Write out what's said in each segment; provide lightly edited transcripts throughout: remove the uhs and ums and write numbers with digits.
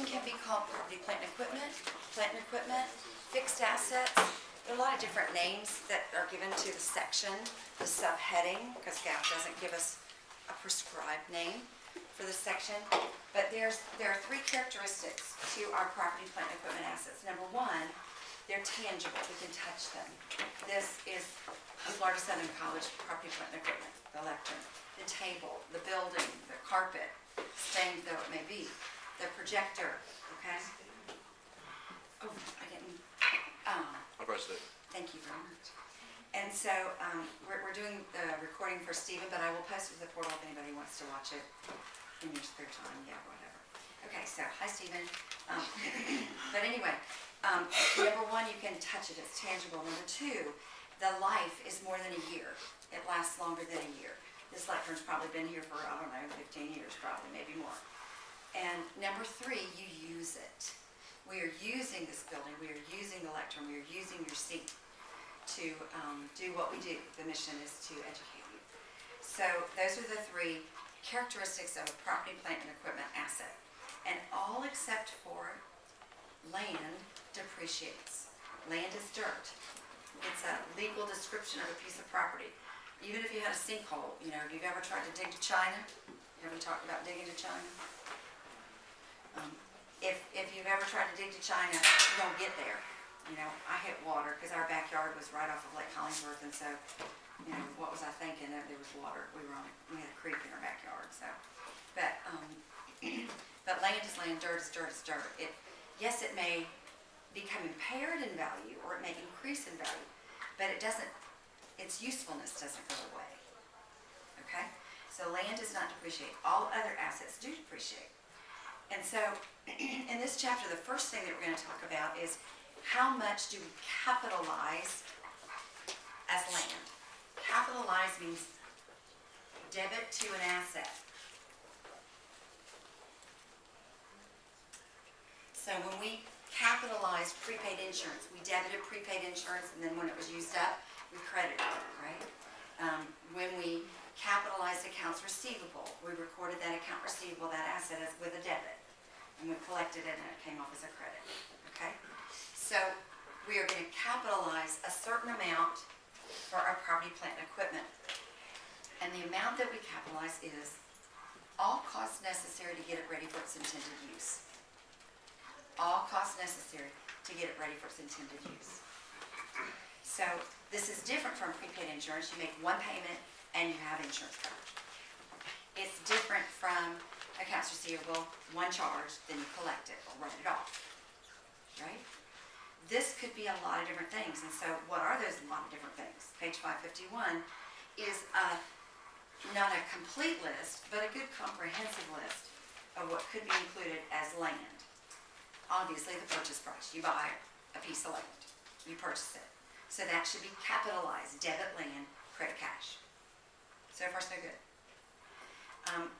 section can be called property, plant, and equipment, fixed assets. There are a lot of different names that are given to the section, the subheading, because GAAP doesn't give us a prescribed name for the section. But there are three characteristics to our property, plant, and equipment assets. Number one, they're tangible. We can touch them. This is the Florida Southern College property, plant, and equipment, the lectern, the table, the building, the carpet, stained though it may be, the projector, okay? Oh, I didn't, I pressed it. thank you very much. And so we're doing the recording for Stephen, but I will post it to the portal if anybody wants to watch it in your spare time, yeah, whatever. Okay, so hi Stephen. But anyway, number one, you can touch it, it's tangible. Number two, the life is more than a year. It lasts longer than a year. This lectern's probably been here for, I don't know, 15 years probably, maybe more. And number three, you use it. We are using this building, we are using the lectern, we are using your seat to do what we do. The mission is to educate you. So those are the three characteristics of a property, plant, and equipment asset. And all except for land depreciates. Land is dirt. It's a legal description of a piece of property. Even if you had a sinkhole, you know, if you've ever tried to dig to China, have you talked about digging to China? If you've ever tried to dig to China, you don't get there. You know, I hit water because our backyard was right off of Lake Hollingsworth, and so, you know, what was I thinking? That there was water. We had a creek in our backyard. So, but land is land, dirt is dirt is dirt. Yes, it may become impaired in value, or it may increase in value, but it doesn't. Its usefulness doesn't go away. Okay, so land does not depreciate. All other assets do depreciate. And so, in this chapter, the first thing that we're going to talk about is how much do we capitalize as land? Capitalize means debit to an asset. So when we capitalized prepaid insurance, we debited prepaid insurance, and then when it was used up, we credited it, right? When we capitalized accounts receivable, we recorded that account receivable, that asset, as with a debit, and we collected it, and it came off as a credit. Okay, so we are going to capitalize a certain amount for our property, plant, and equipment, and the amount that we capitalize is all costs necessary to get it ready for its intended use. All costs necessary to get it ready for its intended use. So this is different from prepaid insurance. You make one payment and you have insurance coverage. It's different from accounts receivable, one charge, then you collect it or write it off, right? This could be a lot of different things. And so what are those lot of different things? Page 551 is not a complete list, but a good comprehensive list of what could be included as land. Obviously, the purchase price. You buy a piece of land. You purchase it. So that should be capitalized. Debit land, credit cash. So far, so good.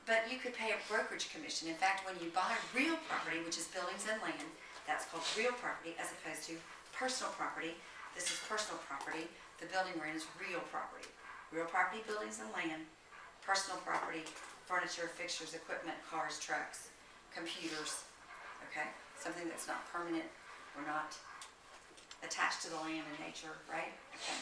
But you could pay a brokerage commission. In fact, when you buy real property, which is buildings and land, that's called real property as opposed to personal property. This is personal property. The building we're in is real property. Real property, buildings and land. Personal property, furniture, fixtures, equipment, cars, trucks, computers. Okay? Something that's not permanent or not attached to the land and nature, right? Okay.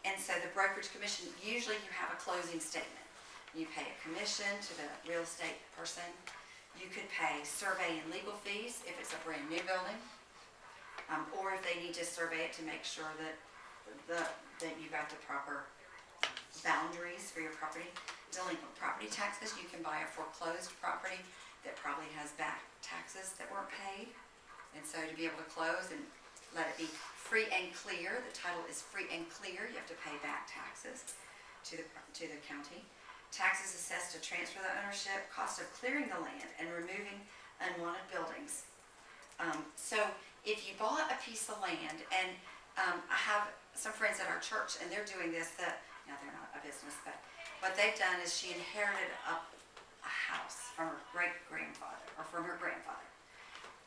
And so the brokerage commission, usually you have a closing statement. You pay a commission to the real estate person. You could pay survey and legal fees if it's a brand new building, or if they need to survey it to make sure that you got the proper boundaries for your property. Delinquent property taxes, you can buy a foreclosed property that probably has back taxes that weren't paid. And so to be able to close and let it be free and clear, the title is free and clear, you have to pay back taxes to the county. Taxes assessed to transfer the ownership, cost of clearing the land and removing unwanted buildings. So if you bought a piece of land, and I have some friends at our church, and they're doing this, now they're not a business, but what they've done is she inherited a house from her great-grandfather, or from her grandfather.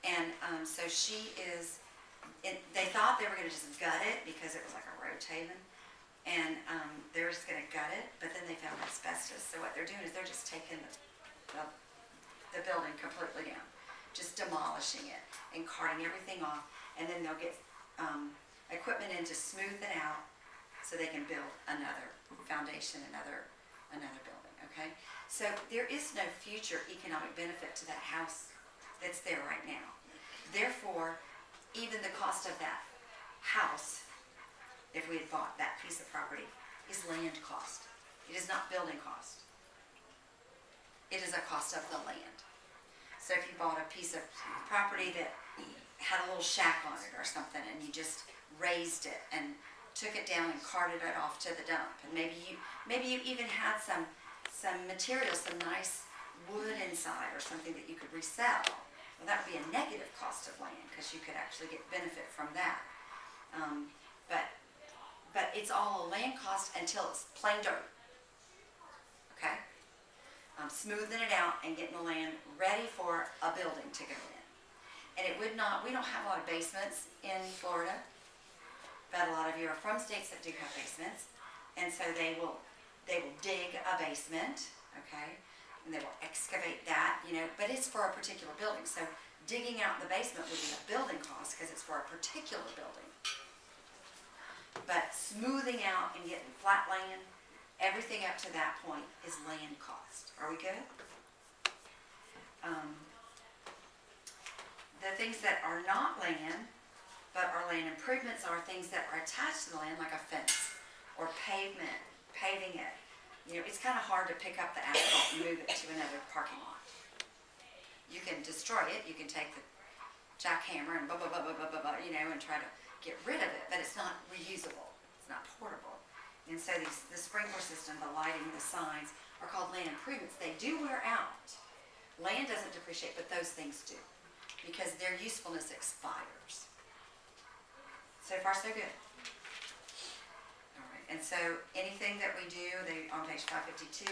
And so she is, they thought they were going to just gut it because it was like a rotating. And they were just going to gut it, but then they found asbestos. So what they're doing is they're just taking the building completely down. just demolishing it and carting everything off, and then they'll get equipment in to smooth it out so they can build another foundation, another building, okay? So there is no future economic benefit to that house that's there right now. Therefore, even the cost of that house, if we had bought that piece of property, is land cost. It is not building cost. It is a cost of the land. So if you bought a piece of property that had a little shack on it or something, and you just raised it and took it down and carted it off to the dump, and maybe you even had some material, some nice wood inside or something that you could resell. Well, that would be a negative cost of land because you could actually get benefit from that. But it's all a land cost until it's plain dirt. Okay? Smoothing it out and getting the land ready for a building to go in. And we don't have a lot of basements in Florida, but a lot of you are from states that do have basements, and so they will dig a basement, okay, and they will excavate that, but it's for a particular building. So digging out the basement would be a building cost because it's for a particular building. But smoothing out and getting flat land, everything up to that point is land cost. Are we good? The things that are not land, but are land improvements, are things that are attached to the land, like a fence or pavement, paving it. It's kind of hard to pick up the asphalt and move it to another parking lot. You can destroy it. You can take the jackhammer and and try to get rid of it, but it's not reusable. It's not portable. And so the sprinkler system, the lighting, the signs are called land improvements. They do wear out. Land doesn't depreciate, but those things do, because their usefulness expires. So far, so good. All right. And so anything that we do, on page 552,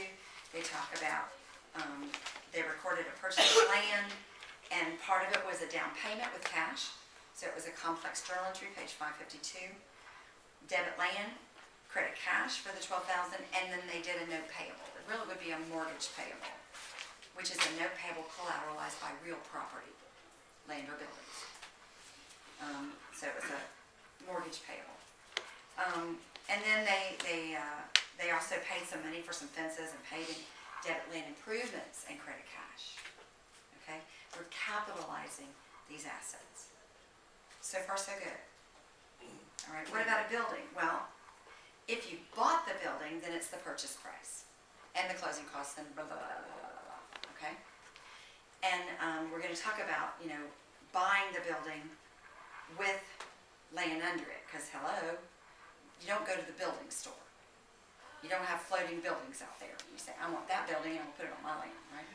they talk about, they recorded a purchase of land, and part of it was a down payment with cash. So it was a complex journal entry, page 552. Debit land, credit cash for the $12,000, and then they did a note payable. It really would be a mortgage payable, which is a note payable collateralized by real property, land or buildings. So it was a mortgage payable. And then they also paid some money for some fences and paving, debit land improvements, and credit cash. Okay? We're capitalizing these assets. So far, so good. All right, what about a building? Well, if you bought the building, then it's the purchase price and the closing costs and blah, blah, blah, blah, blah, blah, okay? And we're going to talk about, buying the building with land under it, because hello, you don't go to the building store. You don't have floating buildings out there. You say, I want that building and I'll put it on my land, right?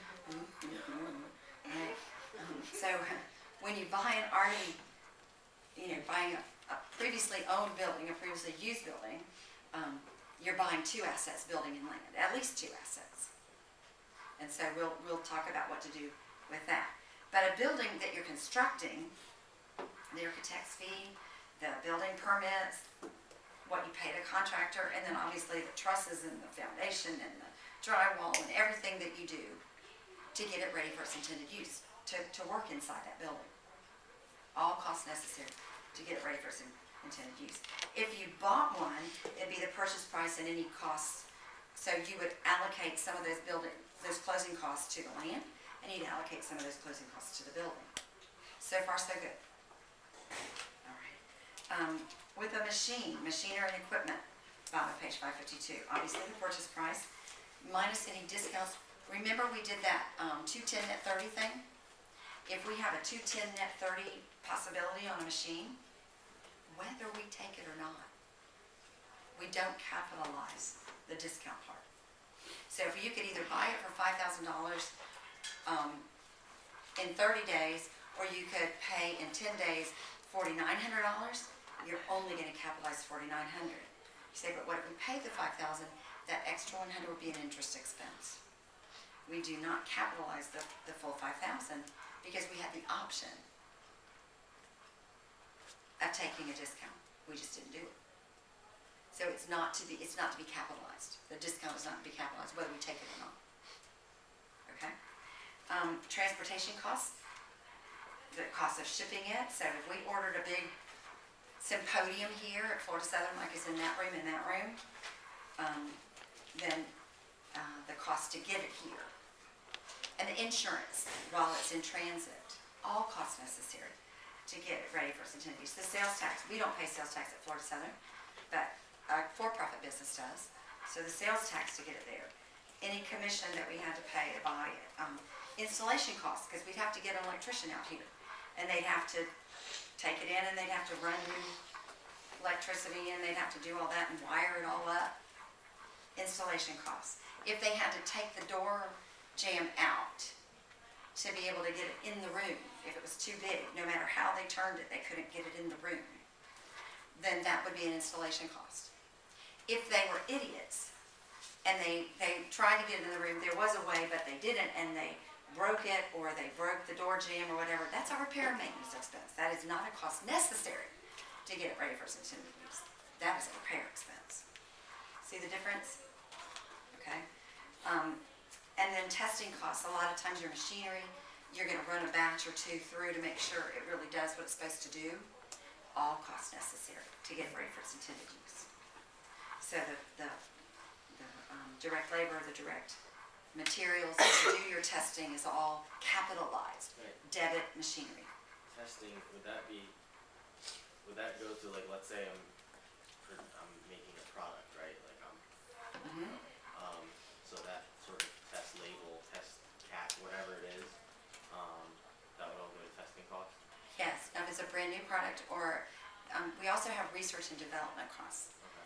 Right? So when you buy an already, buying a previously owned building, a previously used building, you're buying two assets, building and land, at least two assets. And so we'll talk about what to do with that. But a building that you're constructing, the architect's fee, the building permits, what you pay the contractor, and then obviously the trusses and the foundation and the drywall and everything that you do to get it ready for its intended use, to work inside that building. All costs necessary to get it ready for its intended use. If you bought one, it'd be the purchase price and any costs. So you would allocate some of those closing costs to the land, and you'd allocate some of those closing costs to the building. So far, so good. All right. With a machinery and equipment, bottom of page 552, obviously the purchase price, minus any discounts. Remember we did that 210 net 30 thing? If we have a 210 net 30 possibility on a machine, whether we take it or not, we don't capitalize the discount part. So if you could either buy it for $5,000 in 30 days, or you could pay in 10 days $4,900, you're only going to capitalize $4,900. You say, but what if we pay the $5,000? That extra $100 would be an interest expense. We do not capitalize the full $5,000 because we had the option of taking a discount. We just didn't do it. So it's not to be capitalized. The discount is not to be capitalized, whether we take it or not. Okay? Transportation costs. the cost of shipping it. So if we ordered a big symposium here at Florida Southern, like is in that room, then the cost to get it here. And the insurance while it's in transit, all costs necessary to get it ready for its intended use. The sales tax, we don't pay sales tax at Florida Southern, but a for-profit business does. So the sales tax to get it there. Any commission that we had to pay to buy it. Installation costs, because we'd have to get an electrician out here. And they'd have to take it in and they'd have to run new electricity in, they'd have to do all that and wire it all up. Installation costs. If they had to take the door jamb out to be able to get it in the room, if it was too big, no matter how they turned it, they couldn't get it in the room, then that would be an installation cost. If they were idiots and they tried to get it in the room, there was a way, but they didn't, and they broke it, or they broke the door jamb or whatever, that's a repair and maintenance expense. That is not a cost necessary to get it ready for its intended use. That is a repair expense. See the difference? Okay. And then testing costs. A lot of times your machinery, you're going to run a batch or two through to make sure it really does what it's supposed to do. All costs necessary to get it ready for its intended use. So the direct labor, the direct materials to do your testing is all capitalized. Right. Debit machinery. Testing, would that go to, like, let's say I'm making a product, right? Like so that sort of test label, test cap, whatever it is, that would all go to testing costs? Yes, now if it's a brand new product, or we also have research and development costs. Okay.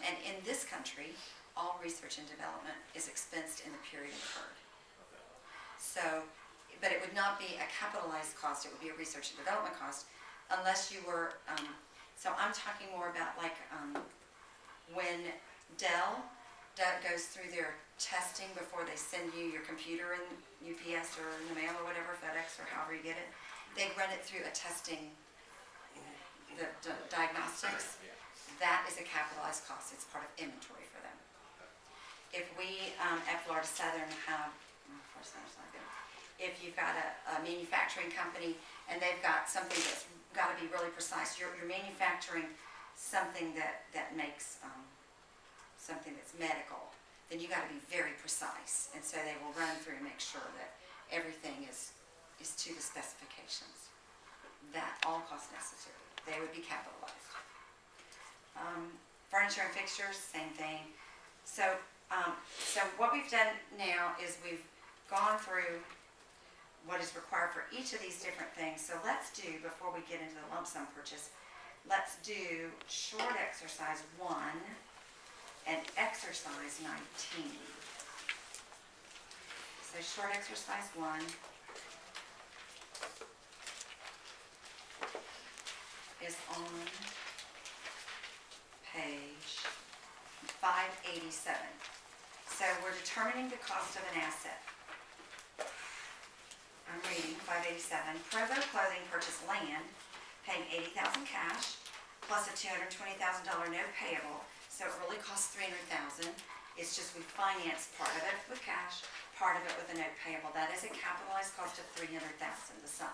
And in this country, all research and development is expensed in the period incurred. Okay. So, but it would not be a capitalized cost, it would be a research and development cost, unless you were, so I'm talking more about like when Dell goes through their testing before they send you your computer in UPS or in the mail or whatever, FedEx or however you get it, they run it through a testing, the diagnostics. Yeah. That is a capitalized cost, it's part of inventory for them. If we at Florida Southern have, Florida Southern's not good. If you've got a manufacturing company and they've got something that's got to be really precise, you're manufacturing something that makes something that's medical, then you got to be very precise. And so they will run through and make sure that everything is to the specifications. That all costs necessary. They would be capitalized. Furniture and fixtures, same thing. So what we've done now is we've gone through what is required for each of these different things. So let's do, before we get into the lump sum purchase, let's do short exercise 1 and exercise 19. So short exercise 1 is on page 587. So we're determining the cost of an asset. I'm reading 587. Provo Clothing purchased land, paying $80,000 cash, plus a $220,000 note payable. So it really costs $300,000. It's just we finance part of it with cash, part of it with a note payable. That is a capitalized cost of $300,000, the sum.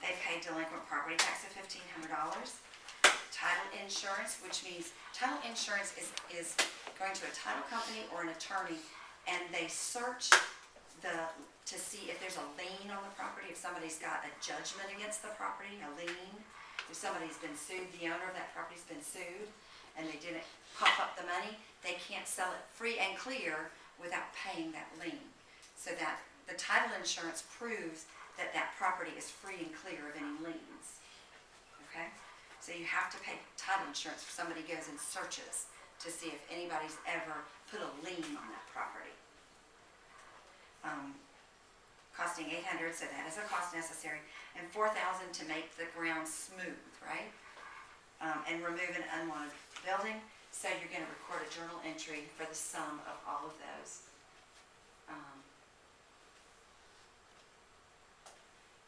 They paid delinquent property tax of $1,500. Title insurance, which means title insurance is going to a title company or an attorney, and they search to see if there's a lien on the property, if somebody's got a judgment against the property, a lien, if somebody's been sued, the owner of that property's been sued, and they didn't cough up the money, they can't sell it free and clear without paying that lien. So that the title insurance proves that that property is free and clear of any liens. Okay? So you have to pay title insurance if somebody goes and searches to see if anybody's ever put a lien on that property. Costing $800, so that is a cost necessary, and $4,000 to make the ground smooth, right? And remove an unwanted building. So you're going to record a journal entry for the sum of all of those.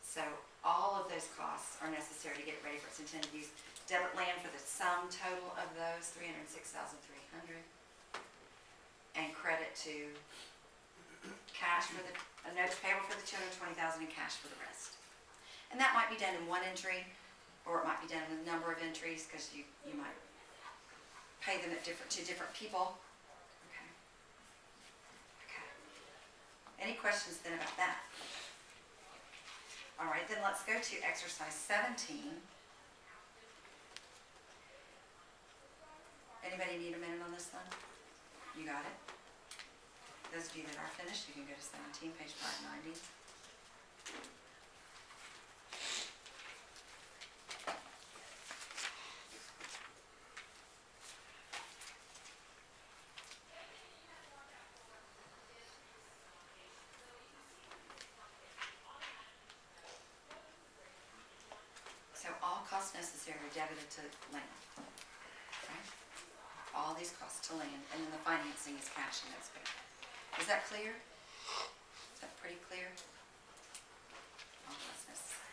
So all of those costs are necessary to get it ready for its intended use. Debit land for the sum total of those, $306,300, and credit to cash for a notes payable for the $220,000 in cash for the rest. And that might be done in one entry, or it might be done with a number of entries, because you might pay them to different people. Okay. Okay. Any questions then about that? All right, then let's go to exercise 17. Anybody need a minute on this one? You got it? Those of you that are finished, you can go to 17, page 590. So all costs necessary are debited to land. Okay? All these costs to land, and then the financing is cash and that's paid. Is that clear? Is that pretty clear? All costs necessary.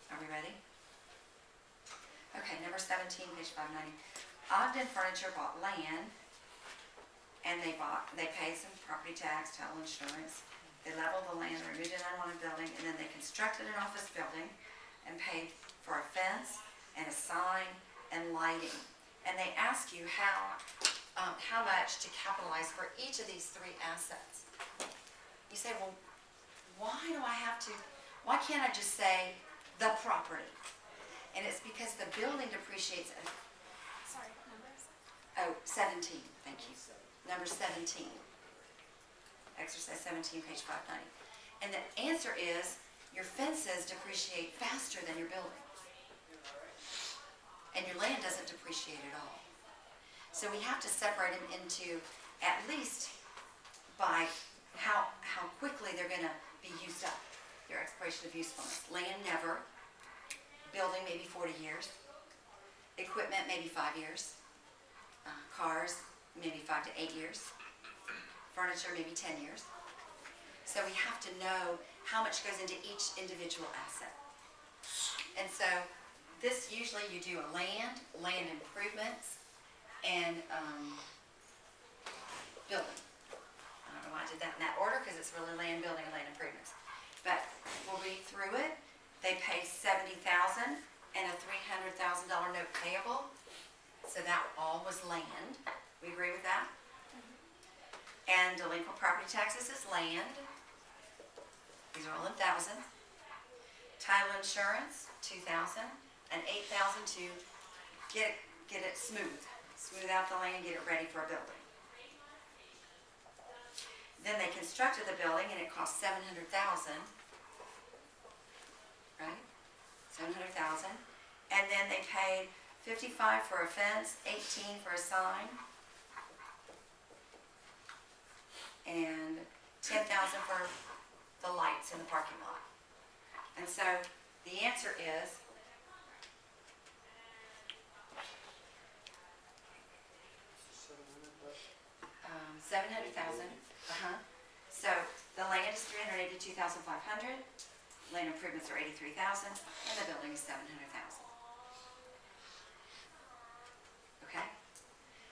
Are we ready? Okay, number 17, page 590. Ogden Furniture bought land, and they paid some property tax, title insurance. They leveled the land, removed an unwanted building, and then they constructed an office building and paid for a fence and a sign and lighting. And they ask you how much to capitalize for each of these three assets. You say, well, why can't I just say the property? And it's because the building depreciates at, Sorry, numbers? oh, 17, thank you. Number 17. Exercise 17, page 590. And the answer is, your fences depreciate faster than your building. And your land doesn't depreciate at all. So we have to separate them into, at least by how quickly they're going to be used up, their expiration of usefulness. Land, never. Building, maybe 40 years. Equipment, maybe 5 years. Cars, maybe 5 to 8 years. Furniture, maybe 10 years. So we have to know how much goes into each individual asset. And so this usually you do a land improvements, and building. I don't know why I did that in that order, because it's really land, building, and land improvements. But we'll read through it. They pay $70,000 and a $300,000 note payable. So that all was land. We agree with that? And delinquent property taxes is land. These are all in thousand. Title insurance, $2,000, and $8,000 to get it smooth out the land, get it ready for a building. Then they constructed the building, and it cost $700,000. Right? $700,000. And then they paid $55,000 for a fence, $18,000 for a sign, and $10,000 for the lights in the parking lot. And so the answer is $700,000. So the land is $382,500. Land improvements are $83,000, and the building is $700,000. Okay?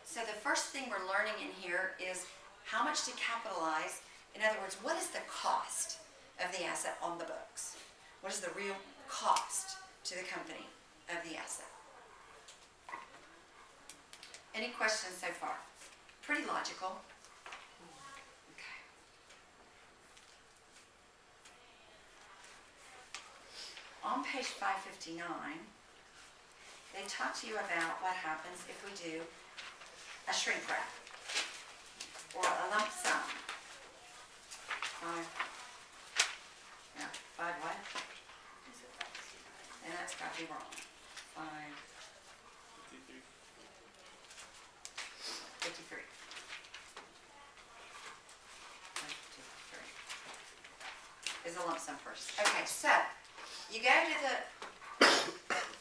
So the first thing we're learning in here is how much to capitalize. In other words, what is the cost of the asset on the books? What is the real cost to the company of the asset? Any questions so far? Pretty logical. Okay. On page 559, they talk to you about what happens if we do a shrink wrap or a lump sum. Five what? And that's got to be wrong. 53. Is a lump sum purchase. Okay, so you go to the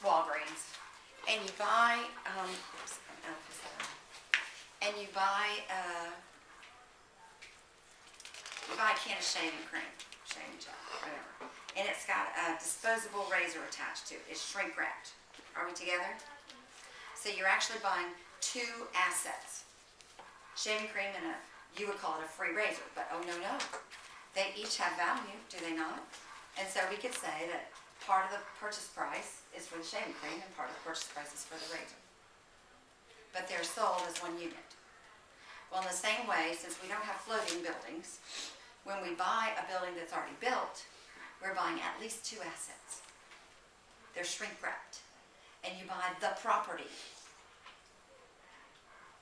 Walgreens and you buy, a can of shaving cream, shaving gel, whatever, and it's got a disposable razor attached to it. It's shrink wrapped. Are we together? So you're actually buying two assets, shaving cream and you would call it a free razor, but oh, no. They each have value, do they not? And so we could say that part of the purchase price is for the shaving cream and part of the purchase price is for the razor. But they're sold as one unit. Well, in the same way, since we don't have floating buildings, when we buy a building that's already built, we're buying at least two assets. They're shrink wrapped. And you buy the property.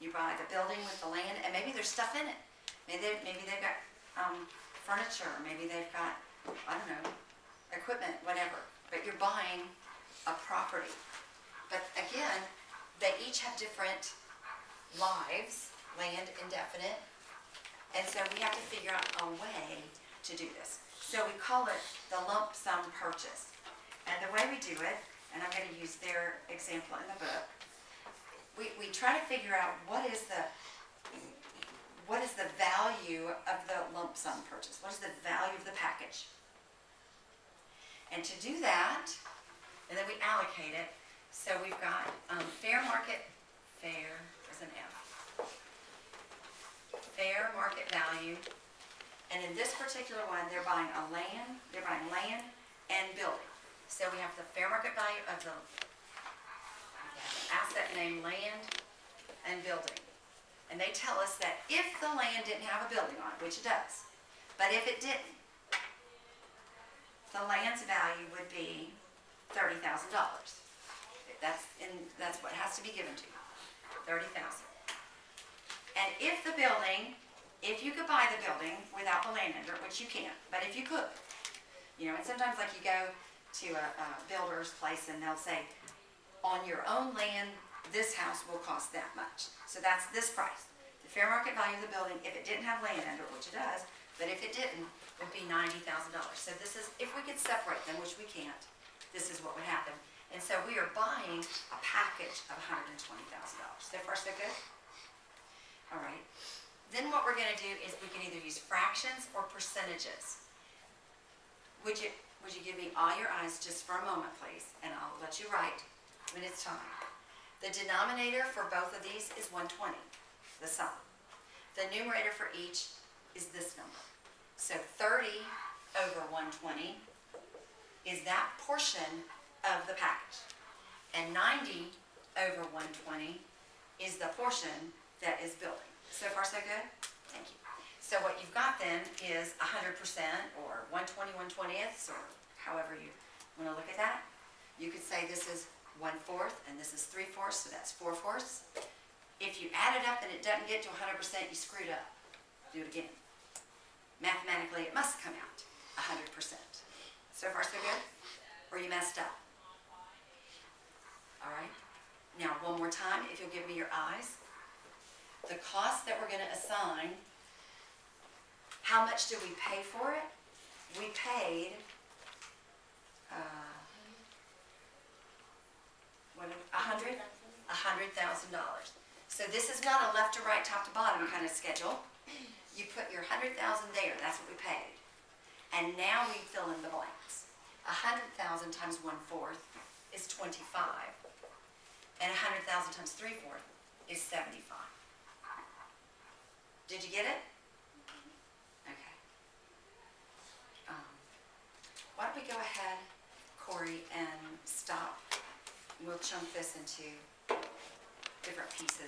You buy the building with the land, and maybe there's stuff in it. Maybe they've got furniture, maybe they've got, I don't know, equipment, whatever. But you're buying a property. But again, they each have different lives, land indefinite, and so we have to figure out a way to do this. So we call it the lump sum purchase. And the way we do it, and I'm going to use their example in the book, we try to figure out what is the value of the lump sum purchase? What is the value of the package? And to do that, and then we allocate it. So we've got fair market value, and in this particular one, they're buying land and building. So we have the fair market value of the asset named land and building. And they tell us that if the land didn't have a building on it, which it does, but if it didn't, the land's value would be $30,000. That's what has to be given to you, $30,000. And if the building, if you could buy the building without the land under it, which you can't, but if you could, and sometimes like you go to a builder's place and they'll say, on your own land, this house will cost that much. So that's this price. The fair market value of the building, if it didn't have land under it, which it does, but if it didn't, would be $90,000. So this is, if we could separate them, which we can't, this is what would happen. And so we are buying a package of $120,000. So far, so good? All right. Then what we're going to do is we can either use fractions or percentages. Would you give me all your eyes just for a moment, please? And I'll let you write when it's time. The denominator for both of these is 120, the sum. The numerator for each is this number. So 30 over 120 is that portion of the package. And 90 over 120 is the portion that is building. So far, so good? Thank you. So what you've got then is 100% or 120, 1/20ths, or however you want to look at that. You could say this is 1/4 and this is 3/4, so that's 4/4. If you add it up and it doesn't get to 100%, you screwed up. Do it again. Mathematically, it must come out 100%. So far, so good? Or you messed up? All right. Now, one more time, if you'll give me your eyes. The cost that we're going to assign, how much did we pay for it? We paid $100,000. So this is not a left to right, top to bottom kind of schedule. You put your $100,000 there, that's what we paid. And now we fill in the blanks. 100,000 times 1/4 is 25. And 100,000 times 3/4 is 75. Did you get it? Okay. Why don't we go ahead, Corey, and stop. We'll chunk this into different pieces.